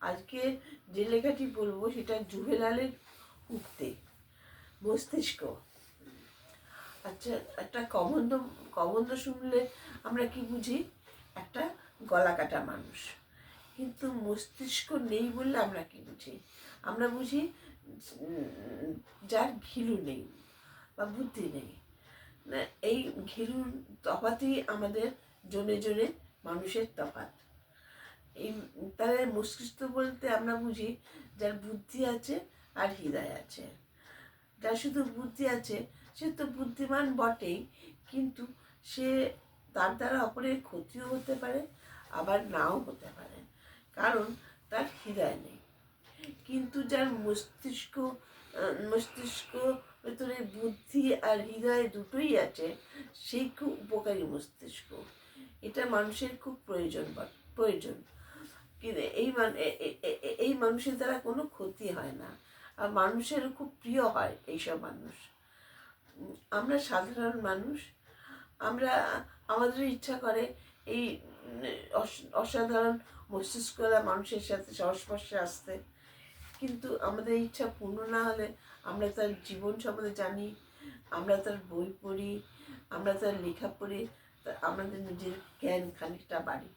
আজকে যে লেখাটি বলবো সেটা জুভেনালের উক্তি, মস্তিষ্ক। আচ্ছা, একটা কবন্ধ শুনলে আমরা কি বুঝি? একটা গলা কাটা মানুষ। কিন্তু মস্তিষ্ক নেই বললে আমরা কি বুঝি? আমরা বুঝি যার ঘিলু নেই বা বুদ্ধি নেই। না, এই ঘিলুর তফাতই আমাদের জনে জনে মানুষের তফাৎ। এই তাহলে মস্তিষ্ক বলতে আমরা বুঝি যার বুদ্ধি আছে আর হৃদয় আছে। যার শুধু বুদ্ধি আছে সে তো বুদ্ধিমান বটেই, কিন্তু সে তার দ্বারা অপরের ক্ষতিও হতে পারে, আবার নাও হতে পারে, কারণ তার হৃদয় নেই। কিন্তু যার মস্তিষ্ক ভেতরে বুদ্ধি আর হৃদয় দুটোই আছে, সেই খুব উপকারী মস্তিষ্ক। এটা মানুষের খুব প্রয়োজন। কিন্তু এই মানুষের দ্বারা কোনো ক্ষতি হয় না, আর মানুষের খুব প্রিয় হয় এইসব মানুষ। আমরা সাধারণ মানুষ, আমাদের ইচ্ছা করে এই অসাধারণ মস্তিষ্করা মানুষের সাথে সংস্পর্শে আসতে, কিন্তু আমাদের ইচ্ছা পূর্ণ না হলে আমরা তার জীবন সম্বন্ধে জানি, আমরা তার বই পড়ি, আমরা তার লেখা পড়ি, আমাদের নিজের জ্ঞান খানিকটা বাড়ি।